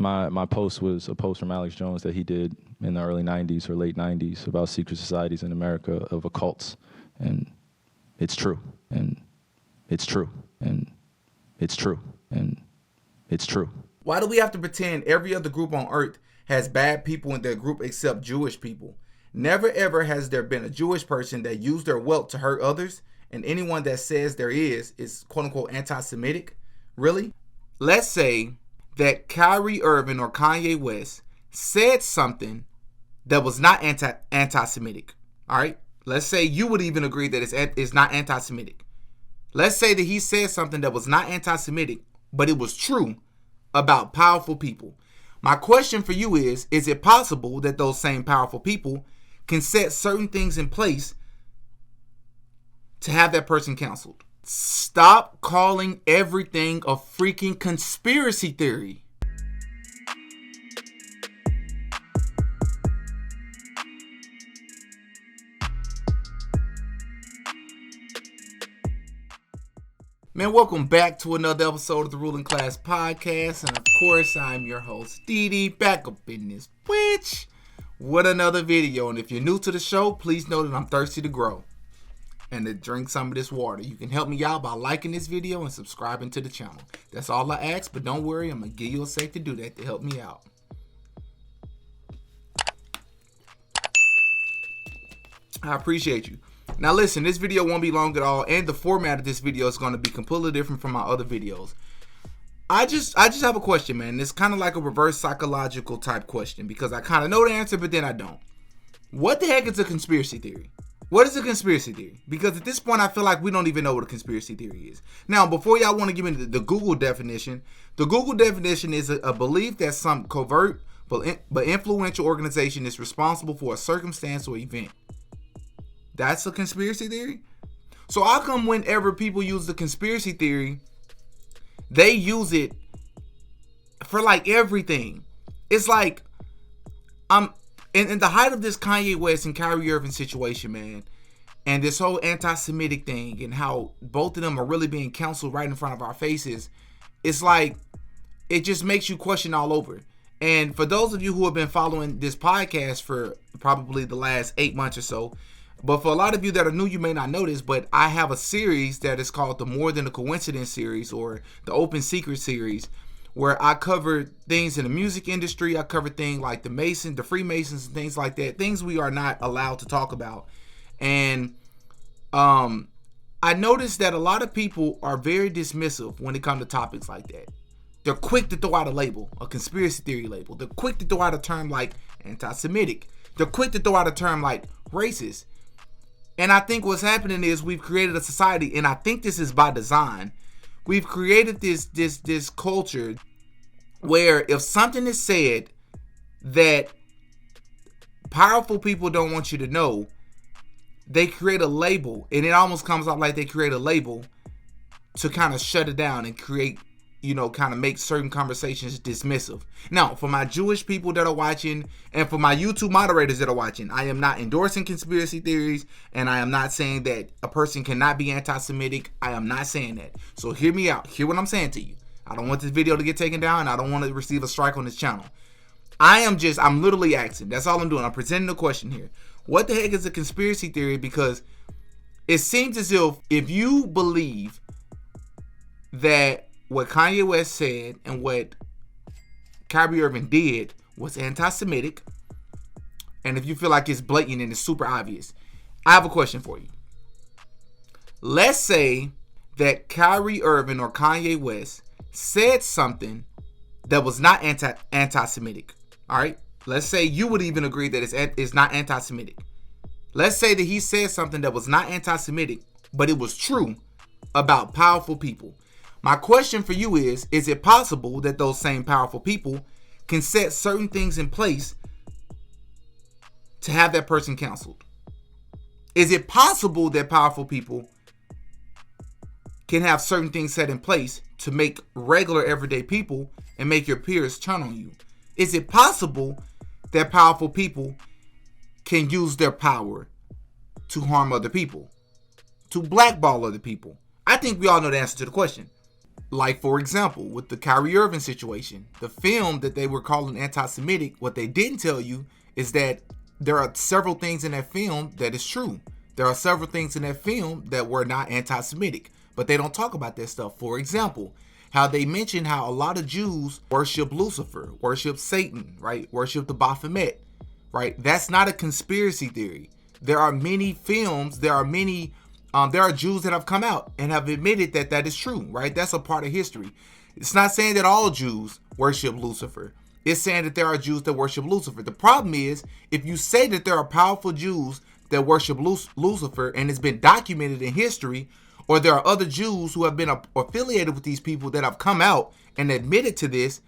My post was a post from Alex Jones that he did in the early 90s or late 90s about secret societies in America of occults. And it's true. And it's true. And it's true. And it's true. Why do we have to pretend every other group on earth has bad people in their group except Jewish people? Never ever has there been a Jewish person that used their wealth to hurt others, and anyone that says there is quote unquote anti-Semitic. Really? Let's say that Kyrie Irving or Kanye West said something that was not anti-Semitic. All right? Let's say you would even agree that it's not anti-Semitic. Let's say that he said something that was not anti-Semitic, but it was true about powerful people. My question for you is it possible that those same powerful people can set certain things in place to have that person canceled? Stop calling everything a freaking conspiracy theory. Man, welcome back to another episode of the Ruling Class Podcast. And of course, I'm your host, Didi, back up in this bitch with another video. And if you're new to the show, please know that I'm thirsty to grow and to drink some of this water. You can help me out by liking this video and subscribing to the channel. That's all I ask, but don't worry, I'm going to give you a sec to do that to help me out. I appreciate you. Now listen, this video won't be long at all, and the format of this video is going to be completely different from my other videos. I just have a question, man. It's kind of like a reverse psychological type question because I kind of know the answer, but then I don't. What the heck is a conspiracy theory? What is a conspiracy theory? Because at this point, I feel like we don't even know what a conspiracy theory is. Now, before y'all want to give me the Google definition, the Google definition is a belief that some covert but influential organization is responsible for a circumstance or event. That's a conspiracy theory? So how come whenever people use the conspiracy theory, they use it for like everything? It's like, in the height of this Kanye West and Kyrie Irving situation, man, and this whole anti-Semitic thing and how both of them are really being counseled right in front of our faces, it's like, it just makes you question all over. And for those of you who have been following this podcast for probably the last 8 months or so, but for a lot of you that are new, you may not know this, but I have a series that is called the More Than a Coincidence series or the Open Secret series, where I cover things in the music industry. I cover things like the Freemasons and things like that, things we are not allowed to talk about. And I noticed that a lot of people are very dismissive when it comes to topics like that. They're quick to throw out a label, a conspiracy theory label. They're quick to throw out a term like anti-Semitic. They're quick to throw out a term like racist. And I think what's happening is we've created a society, and I think this is by design. We've created this culture where if something is said that powerful people don't want you to know, they create a label, and it almost comes out like they create a label to kind of shut it down and create, kind of make certain conversations dismissive. Now, for my Jewish people that are watching and for my YouTube moderators that are watching, I am not endorsing conspiracy theories, and I am not saying that a person cannot be anti-Semitic. I am not saying that. So hear me out. Hear what I'm saying to you. I don't want this video to get taken down. I don't want to receive a strike on this channel. I'm literally asking. That's all I'm doing. I'm presenting a question here. What the heck is a conspiracy theory? Because it seems as if you believe that what Kanye West said and what Kyrie Irving did was anti-Semitic, and if you feel like it's blatant and it's super obvious, I have a question for you. Let's say that Kyrie Irving or Kanye West said something that was not anti-Semitic. All right? Let's say you would even agree that it's not anti-Semitic. Let's say that he said something that was not anti-Semitic, but it was true about powerful people. My question for you is it possible that those same powerful people can set certain things in place to have that person canceled? Is it possible that powerful people can have certain things set in place to make regular everyday people and make your peers turn on you? Is it possible that powerful people can use their power to harm other people, to blackball other people? I think we all know the answer to the question. Like, for example, with the Kyrie Irving situation, the film that they were calling anti-Semitic, what they didn't tell you is that there are several things in that film that is true. There are several things in that film that were not anti-Semitic, but they don't talk about that stuff. For example, how they mention how a lot of Jews worship Lucifer, worship Satan, right? Worship the Baphomet, right? That's not a conspiracy theory. There are many films, there are Jews that have come out and have admitted that that is true, right? That's a part of history. It's not saying that all Jews worship Lucifer. It's saying that there are Jews that worship Lucifer. The problem is, if you say that there are powerful Jews that worship Lucifer and it's been documented in history, or there are other Jews who have been affiliated with these people that have come out and admitted to this,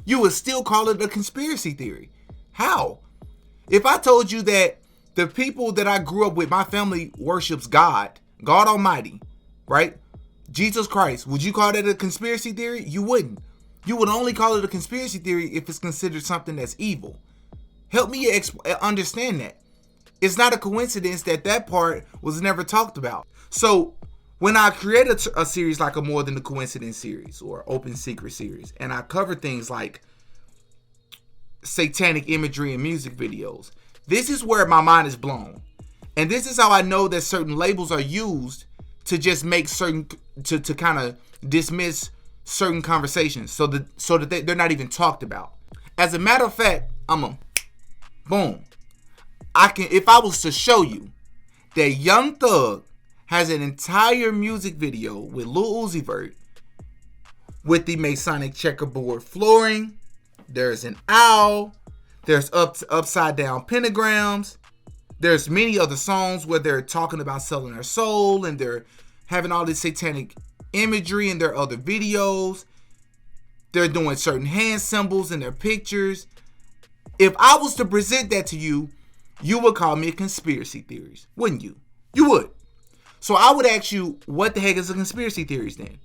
you would still call it a conspiracy theory. How? If I told you that the people that I grew up with, my family worships God Almighty, right? Jesus Christ. Would you call that a conspiracy theory? You wouldn't. You would only call it a conspiracy theory if it's considered something that's evil. Help me understand that. It's not a coincidence that that part was never talked about. So when I create a series like a More Than a Coincidence series or Open Secret series, and I cover things like satanic imagery and music videos, this is where my mind is blown. And this is how I know that certain labels are used to just make certain, to kind of dismiss certain conversations so that they're not even talked about. As a matter of fact, boom. If I was to show you that Young Thug has an entire music video with Lil Uzi Vert with the Masonic checkerboard flooring, there's an owl, there's upside down pentagrams, there's many other songs where they're talking about selling their soul and they're having all this satanic imagery in their other videos. They're doing certain hand symbols in their pictures. If I was to present that to you, you would call me a conspiracy theorist, wouldn't you? You would. So I would ask you, what the heck is a conspiracy theorist then?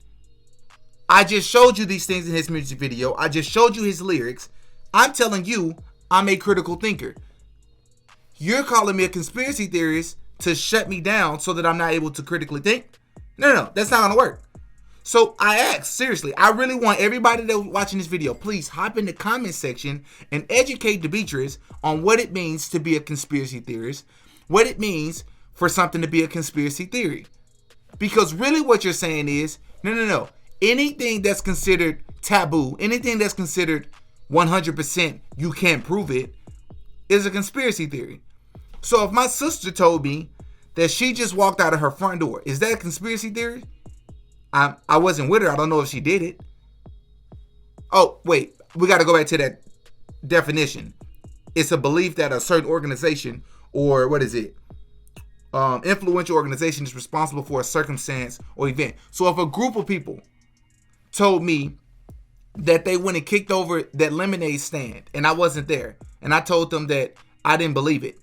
I just showed you these things in his music video. I just showed you his lyrics. I'm telling you, I'm a critical thinker. You're calling me a conspiracy theorist to shut me down so that I'm not able to critically think? No, that's not gonna work. So I ask, seriously, I really want everybody that's watching this video, please hop in the comment section and educate Demetrius on what it means to be a conspiracy theorist, what it means for something to be a conspiracy theory. Because really what you're saying is, no. Anything that's considered taboo, anything that's considered 100% you can't prove it, is a conspiracy theory. So if my sister told me that she just walked out of her front door, is that a conspiracy theory? I wasn't with her. I don't know if she did it. Oh, wait. We got to go back to that definition. It's a belief that a certain organization, or what is it? Influential organization is responsible for a circumstance or event. So if a group of people told me that they went and kicked over that lemonade stand and I wasn't there, and I told them that I didn't believe it,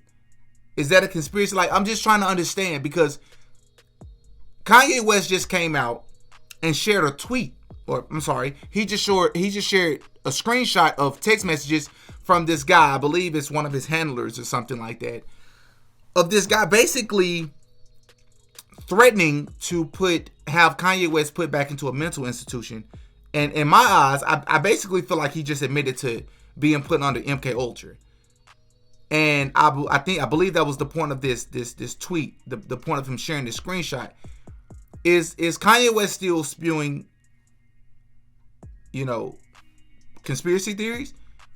is that a conspiracy? Like, I'm just trying to understand, because Kanye West just came out and shared a tweet, or I'm sorry, he just shared a screenshot of text messages from this guy. I believe it's one of his handlers or something like that, of this guy basically threatening to have Kanye West put back into a mental institution. And in my eyes, I basically feel like he just admitted to being put under MK Ultra. And I believe that was the point of this tweet, the point of him sharing this screenshot. Is Kanye West still spewing, conspiracy theories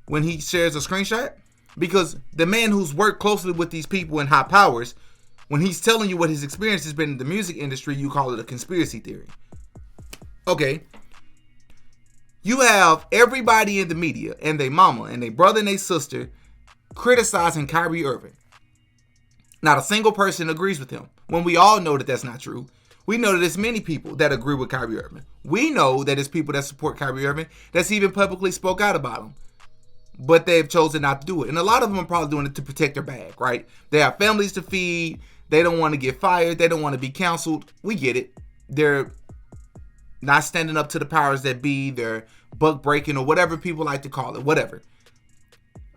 when he shares a screenshot? Because the man who's worked closely with these people in high powers, when he's telling you what his experience has been in the music industry, you call it a conspiracy theory. Okay. You have everybody in the media and their mama and their brother and their sister criticizing Kyrie Irving. Not a single person agrees with him, when we all know that that's not true. We know that there's many people that agree with Kyrie Irving. We know that there's people that support Kyrie Irving that's even publicly spoke out about him. But they've chosen not to do it. And a lot of them are probably doing it to protect their bag, right? They have families to feed. They don't want to get fired. They don't want to be canceled. We get it. They're not standing up to the powers that be. They're buck breaking, or whatever people like to call it, whatever.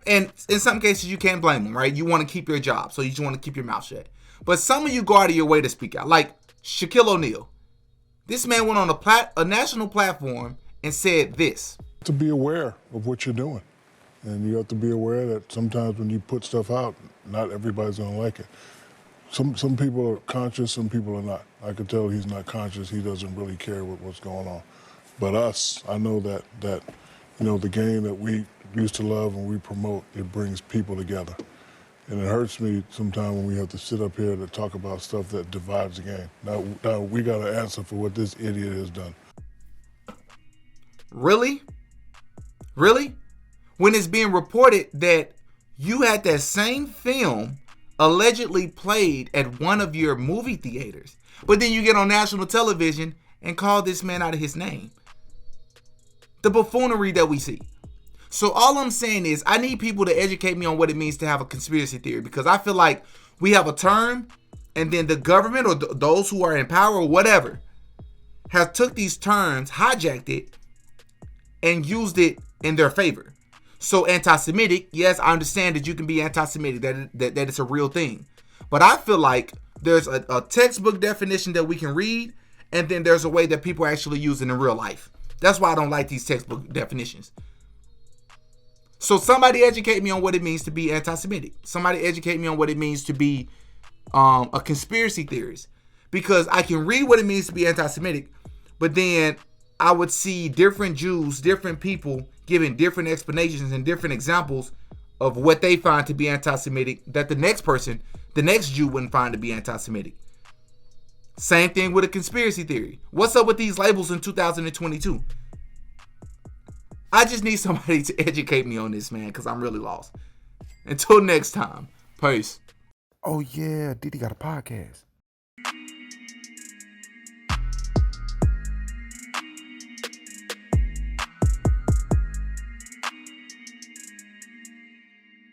And in some cases, you can't blame them, right? You want to keep your job, so you just want to keep your mouth shut. But some of you go out of your way to speak out. Like Shaquille O'Neal. This man went on a national platform and said this. To be aware of what you're doing. And you have to be aware that sometimes when you put stuff out, not everybody's gonna like it. Some people are conscious, some people are not. I can tell he's not conscious, he doesn't really care what's going on. But us, I know that the game that we used to love and we promote, it brings people together. And it hurts me sometimes when we have to sit up here to talk about stuff that divides the game. Now we got to answer for what this idiot has done. Really? Really? When it's being reported that you had that same film allegedly played at one of your movie theaters, but then you get on national television and call this man out of his name. The buffoonery that we see. So all I'm saying is I need people to educate me on what it means to have a conspiracy theory, because I feel like we have a term and then the government or those who are in power or whatever have took these terms, hijacked it, and used it in their favor. So anti-Semitic, yes, I understand that you can be anti-Semitic, that it's a real thing. But I feel like there's a textbook definition that we can read, and then there's a way that people actually use it in real life. That's why I don't like these textbook definitions. So somebody educate me on what it means to be anti-Semitic. Somebody educate me on what it means to be a conspiracy theorist. Because I can read what it means to be anti-Semitic, but then I would see different Jews, different people giving different explanations and different examples of what they find to be anti-Semitic that the next person, the next Jew, wouldn't find to be anti-Semitic. Same thing with a conspiracy theory. What's up with these labels in 2022? I just need somebody to educate me on this, man, because I'm really lost. Until next time, peace. Oh, yeah, Diddy got a podcast.